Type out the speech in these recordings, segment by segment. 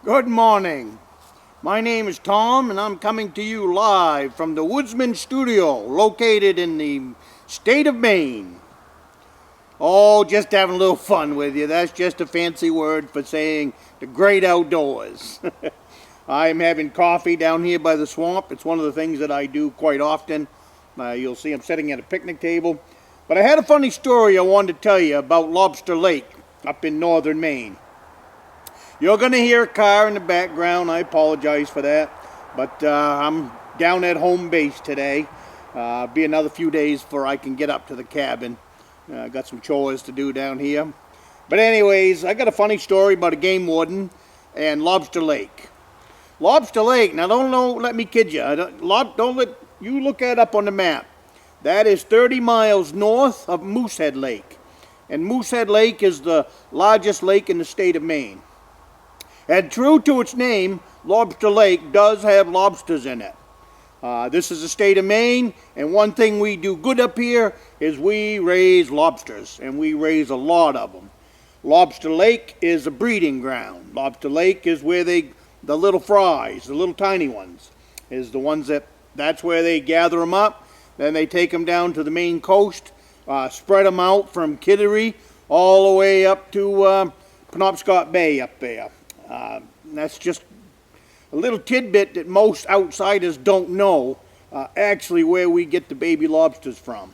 Good morning. My name is Tom, and I'm coming to you live from the Woodsman studio located in the state of Maine. Oh, just having a little fun with you. That's just a fancy word for saying the great outdoors. I'm having coffee down here by the swamp. It's one of the things that I do quite often. You'll see I'm sitting at a picnic table. But I had a funny story I wanted to tell you about Lobster Lake up in northern Maine. You're going to hear a car in the background. I apologize for that. But I'm down at home base today. Be another few days before I can get up to the cabin. Got some chores to do down here. But anyways, I got a funny story about a game warden and Lobster Lake. Lobster Lake, now don't let me kid you. Don't let you look that up on the map. That is 30 miles north of Moosehead Lake. And Moosehead Lake is the largest lake in the state of Maine. And true to its name, Lobster Lake does have lobsters in it. This is the state of Maine, and one thing we do good up here is we raise lobsters, and we raise a lot of them. Lobster Lake is a breeding ground. Lobster Lake is where the little fries, the little tiny ones, is the ones that's where they gather them up. Then they take them down to the Maine coast, spread them out from Kittery all the way up to Penobscot Bay up there. That's just a little tidbit that most outsiders don't know actually where we get the baby lobsters from.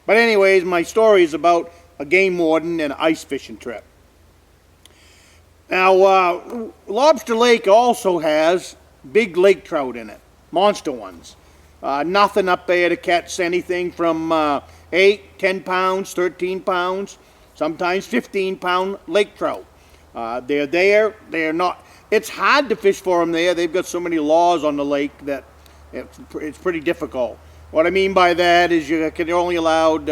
But anyways, my story is about a game warden and an ice fishing trip. Now, Lobster Lake also has big lake trout in it, monster ones. Nothing up there to catch anything from 8, 10 pounds, 13 pounds, sometimes 15-pound lake trout. They're there. They're not. It's hard to fish for them there. They've got so many laws on the lake that it's pretty difficult. What I mean by that is you're only allowed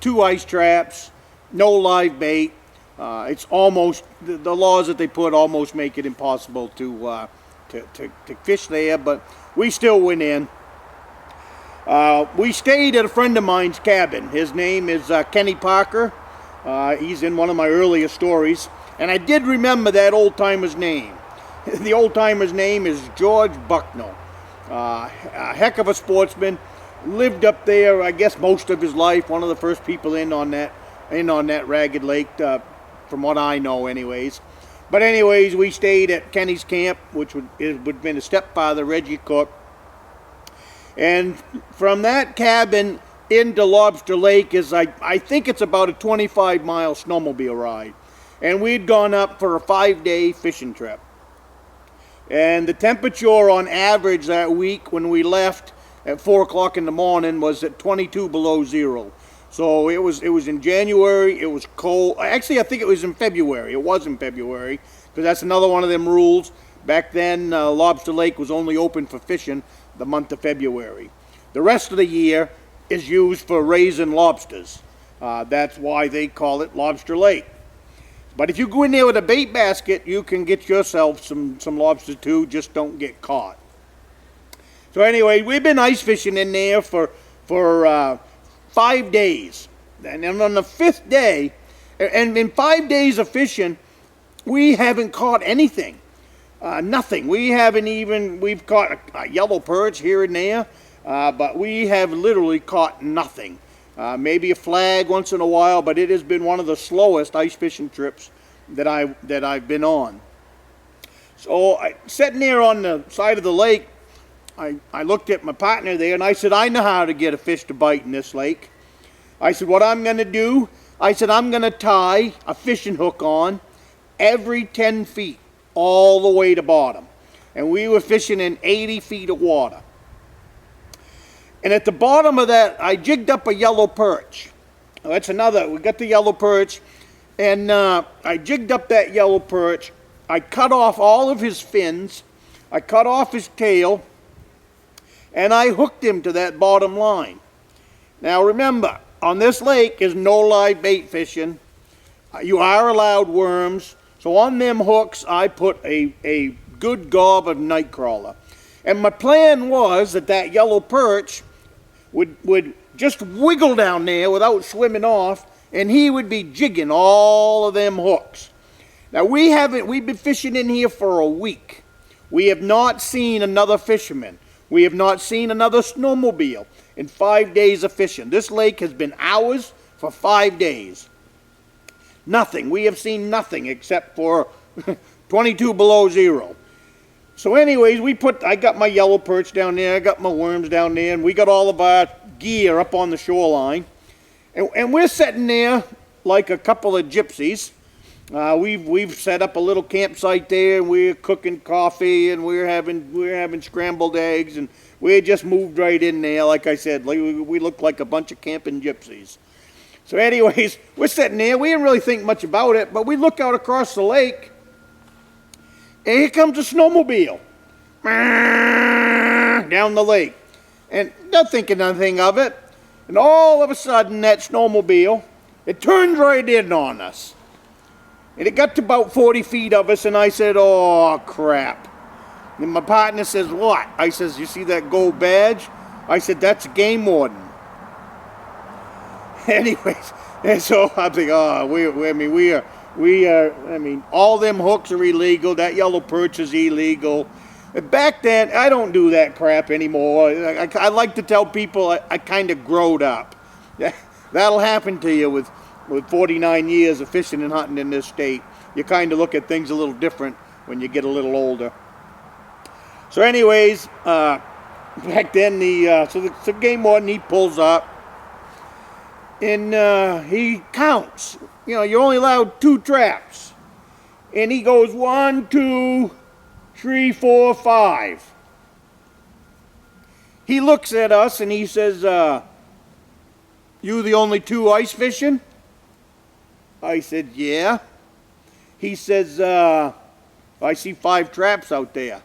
2 ice traps, no live bait. It's almost the laws that they put almost make it impossible to fish there. But we still went in. We stayed at a friend of mine's cabin. His name is Kenny Parker. He's in one of my earlier stories. And I did remember that old-timer's name. The old-timer's name is George Bucknell. A heck of a sportsman. Lived up there, I guess, most of his life. One of the first people in on that ragged lake, from what I know anyways. But anyways, we stayed at Kenny's camp, which would have been his stepfather, Reggie Cook. And from that cabin into Lobster Lake is, I think it's about a 25-mile snowmobile ride. And we'd gone up for a 5-day fishing trip. And the temperature on average that week when we left at 4 o'clock in the morning was at 22 below zero. So it was in January, it was cold. Actually, I think it was in February. It was in February, because that's another one of them rules. Back then, Lobster Lake was only open for fishing the month of February. The rest of the year is used for raising lobsters. That's why they call it Lobster Lake. But if you go in there with a bait basket, you can get yourself some lobsters too, just don't get caught. So anyway, we've been ice fishing in there for 5 days. And then on the 5th day, and in 5 days of fishing, we haven't caught anything. Nothing. We've caught a yellow perch here and there, but we have literally caught nothing. Maybe a flag once in a while, but it has been one of the slowest ice fishing trips that I've been on. So sitting there on the side of the lake, I looked at my partner there and I said, I know how to get a fish to bite in this lake. I said, what I'm going to do, I said, I'm going to tie a fishing hook on every 10 feet all the way to bottom. And we were fishing in 80 feet of water. And at the bottom of that, I jigged up a yellow perch. That's another, we got the yellow perch, and I jigged up that yellow perch. I cut off all of his fins, I cut off his tail, and I hooked him to that bottom line. Now remember, on this lake is no live bait fishing. You are allowed worms. So on them hooks, I put a good gob of nightcrawler. And my plan was that yellow perch would just wiggle down there without swimming off, and he would be jigging all of them hooks. Now we've been fishing in here for a week. We have not seen another fisherman. We have not seen another snowmobile in 5 days of fishing. This lake has been ours for 5 days. Nothing. We have seen nothing except for 22 below zero. So anyways, I got my yellow perch down there, I got my worms down there, and we got all of our gear up on the shoreline. And we're sitting there like a couple of gypsies. We've set up a little campsite there, and we're cooking coffee, and we're having scrambled eggs, and we just moved right in there. Like I said, we look like a bunch of camping gypsies. So anyways, we're sitting there. We didn't really think much about it, but we look out across the lake, and here comes a snowmobile down the lake, and not thinking anything of it. And all of a sudden, that snowmobile, it turns right in on us. And it got to about 40 feet of us, and I said, oh, crap. And my partner says, what? I says, you see that gold badge? I said, that's a game warden. Anyways, and so I think, all them hooks are illegal. That yellow perch is illegal. Back then, I don't do that crap anymore. I like to tell people I kind of growed up. That'll happen to you with 49 years of fishing and hunting in this state. You kind of look at things a little different when you get a little older. So anyways, back then, the game warden, he pulls up, and he counts. You know, you're only allowed 2 traps. And he goes 1, 2, 3, 4, 5. He looks at us and he says, you the only 2 ice fishing? I said, yeah. He says, I see 5 traps out there.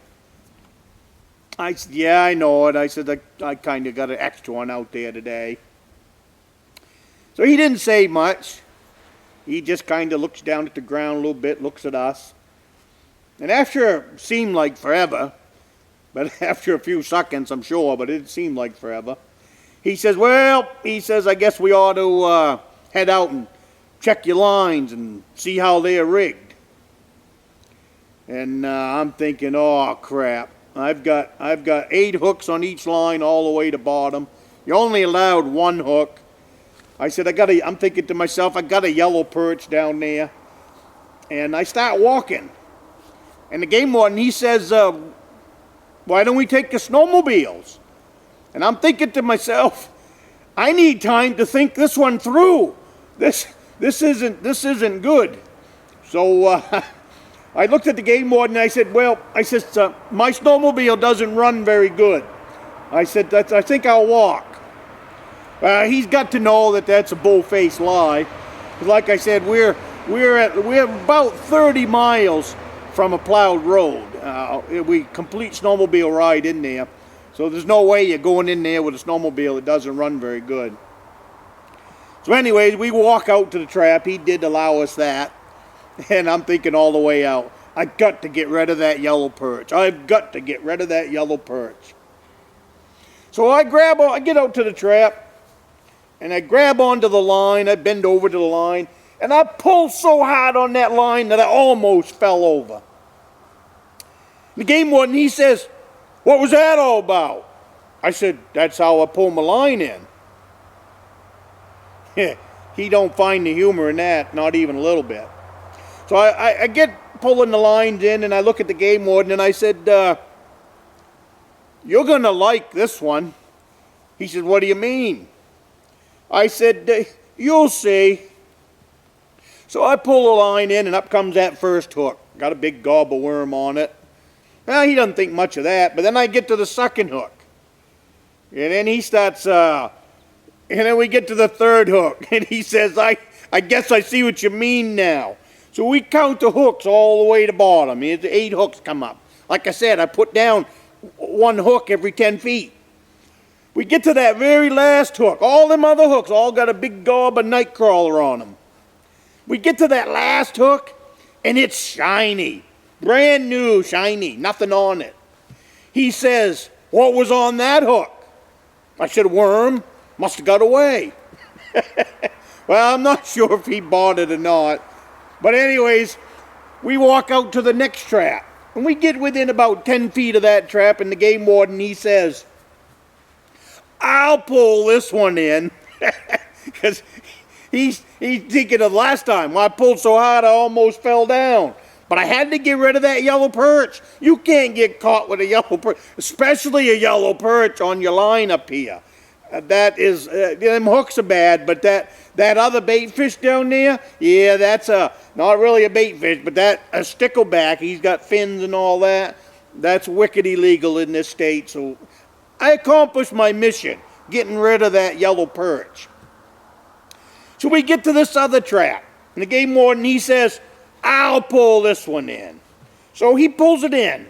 I said, yeah, I know it. I said, I kind of got an extra one out there today. So he didn't say much. He just kind of looks down at the ground a little bit, looks at us. And after, seemed like forever, but after a few seconds, I'm sure, but it seemed like forever, he says, I guess we ought to head out and check your lines and see how they're rigged. And I'm thinking, oh, crap. I've got 8 hooks on each line all the way to bottom. You're only allowed 1 hook. I said, I'm thinking to myself, I got a yellow perch down there. And I start walking. And the game warden, he says, why don't we take the snowmobiles? And I'm thinking to myself, I need time to think this one through. This isn't good. So I looked at the game warden and I said, my snowmobile doesn't run very good. I said, I think I'll walk. He's got to know that that's a bull-faced lie. Like I said, we're about 30 miles from a plowed road. We complete snowmobile ride in there. So there's no way you're going in there with a snowmobile that doesn't run very good. So anyways, we walk out to the trap. He did allow us that. And I'm thinking all the way out, I've got to get rid of that yellow perch. I've got to get rid of that yellow perch. So I get out to the trap, and I grab onto the line. I bend over to the line, and I pull so hard on that line that I almost fell over. The game warden, he says, what was that all about? I said, that's how I pull my line in. He don't find the humor in that, not even a little bit. So I get pulling the lines in, and I look at the game warden, and I said, you're going to like this one. He said, what do you mean? I said, you'll see. So I pull the line in, and up comes that first hook. Got a big gobble worm on it. Well, he doesn't think much of that, but then I get to the second hook. And then he starts, and then we get to the third hook. And he says, I guess I see what you mean now. So we count the hooks all the way to bottom. 8 hooks come up. Like I said, I put down 1 hook every 10 feet. We get to that very last hook. All them other hooks all got a big gob of nightcrawler on them. We get to that last hook, and it's shiny. Brand new, shiny, nothing on it. He says, what was on that hook? I said, worm. Must have got away. Well, I'm not sure if he bought it or not. But anyways, we walk out to the next trap. And we get within about 10 feet of that trap, and the game warden, he says, I'll pull this one in. Because he's thinking of last time. Well, I pulled so hard I almost fell down. But I had to get rid of that yellow perch. You can't get caught with a yellow perch, especially a yellow perch on your line up here. That is, them hooks are bad, but that other bait fish down there, yeah, that's not really a bait fish, but a stickleback. He's got fins and all that. That's wicked illegal in this state. So I accomplished my mission, getting rid of that yellow perch. So we get to this other trap, and the game warden, he says, I'll pull this one in. So he pulls it in.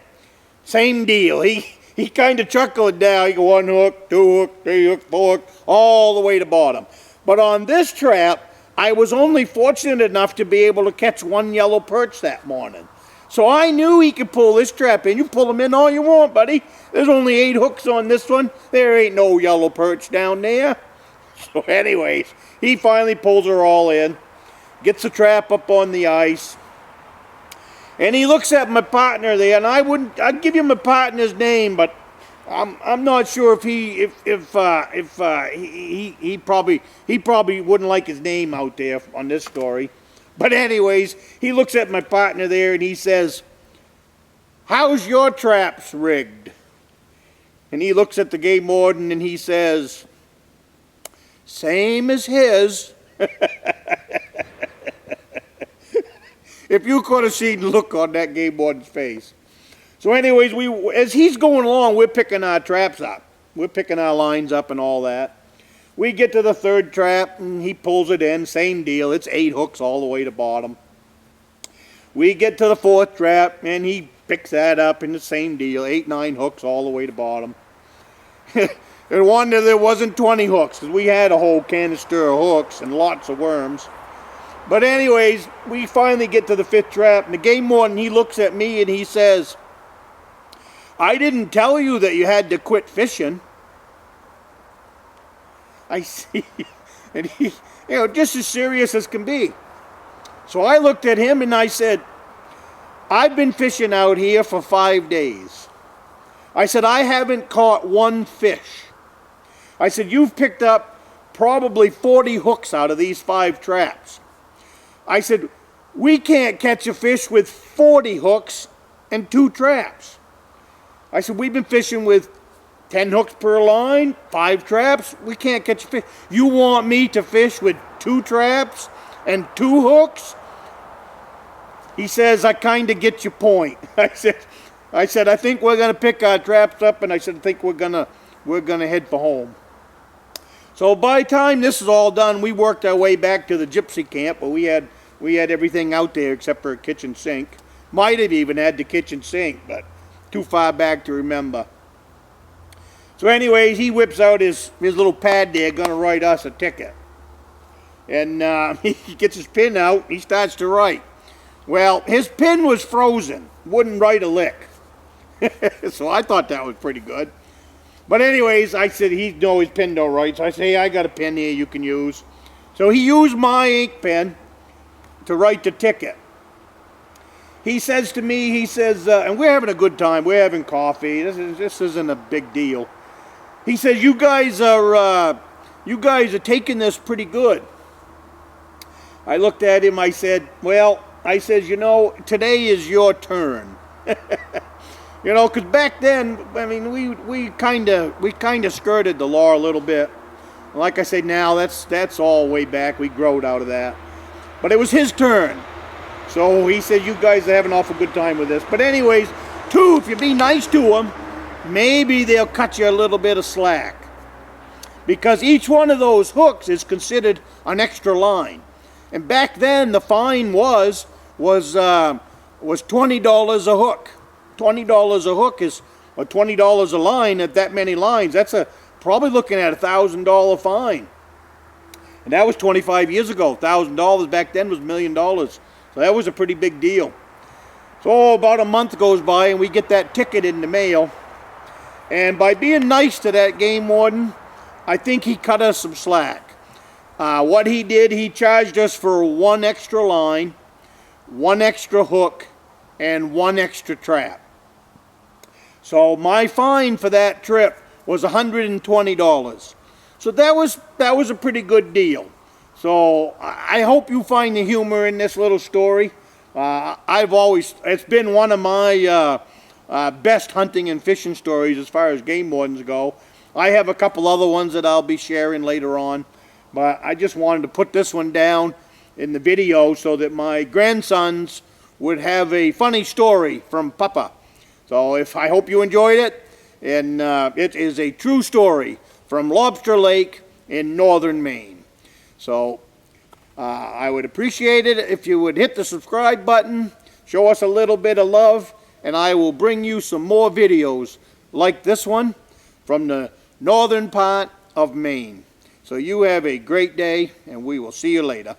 Same deal. He kind of chuckled down. He go 1 hook, 2 hook, 3 hook, 4 hook, all the way to bottom. But on this trap, I was only fortunate enough to be able to catch 1 yellow perch that morning. So I knew he could pull this trap in. You pull them in all you want, buddy. There's only 8 hooks on this one. There ain't no yellow perch down there. So anyways, he finally pulls her all in, gets the trap up on the ice, and he looks at my partner there, and I'd give you my partner's name, but I'm not sure if he probably wouldn't like his name out there on this story. But anyways, he looks at my partner there and he says, how's your traps rigged? And he looks at the game warden and he says, same as his. If you could have seen the look on that game warden's face. So anyways, as he's going along, we're picking our traps up. We're picking our lines up and all that. We get to the 3rd trap, and he pulls it in. Same deal. It's 8 hooks all the way to bottom. We get to the 4th trap, and he picks that up, and the same deal. 8, 9 hooks all the way to bottom. And wonder there wasn't 20 hooks, because we had a whole canister of hooks and lots of worms. But anyways, we finally get to the 5th trap, and the game warden, he looks at me and he says, I didn't tell you that you had to quit fishing. I see. And he, just as serious as can be. So I looked at him and I said, I've been fishing out here for 5 days. I said, I haven't caught 1 fish. I said, you've picked up probably 40 hooks out of these 5 traps. I said, we can't catch a fish with 40 hooks and 2 traps. I said, we've been fishing with 10 hooks per line, 5 traps. We can't catch a fish. You want me to fish with 2 traps and 2 hooks? He says, I kind of get your point. I said, I think we're going to pick our traps up, and I said, I think we're gonna head for home. So by the time this is all done, we worked our way back to the gypsy camp, where we had everything out there except for a kitchen sink. Might have even had the kitchen sink, but too far back to remember. So anyways, he whips out his little pad there, gonna write us a ticket. And he gets his pen out, he starts to write. Well, his pen was frozen, wouldn't write a lick. So I thought that was pretty good. But anyways, I said, his pen don't write. So I say, hey, I got a pen here you can use. So he used my ink pen to write the ticket. He says to me, and we're having a good time. We're having coffee. This isn't a big deal. He says, you guys are taking this pretty good. I looked at him. I said, well, today is your turn. Because back then, I mean, we kind of skirted the law a little bit. Like I say now, that's all way back. We growed out of that. But it was his turn. So he said, you guys are having an awful good time with this. But anyways, 2, if you be nice to them, maybe they'll cut you a little bit of slack. Because each one of those hooks is considered an extra line. And back then, the fine was $20 a hook. $20 a hook is, or $20 a line at that many lines. That's probably looking at $1,000 fine. And that was 25 years ago. $1,000 back then was $1 million. So that was a pretty big deal. So about a month goes by and we get that ticket in the mail. And by being nice to that game warden, I think he cut us some slack. What he did, he charged us for 1 extra line, 1 extra hook, and 1 extra trap. So my fine for that trip was $120. So that was a pretty good deal. So I hope you find the humor in this little story. It's been one of my best hunting and fishing stories as far as game wardens go. I have a couple other ones that I'll be sharing later on, but I just wanted to put this one down in the video so that my grandsons would have a funny story from Papa. So I hope you enjoyed it, and it is a true story from Lobster Lake in northern Maine. So I would appreciate it if you would hit the subscribe button, show us a little bit of love, and I will bring you some more videos like this one from the northern part of Maine. So you have a great day, and we will see you later.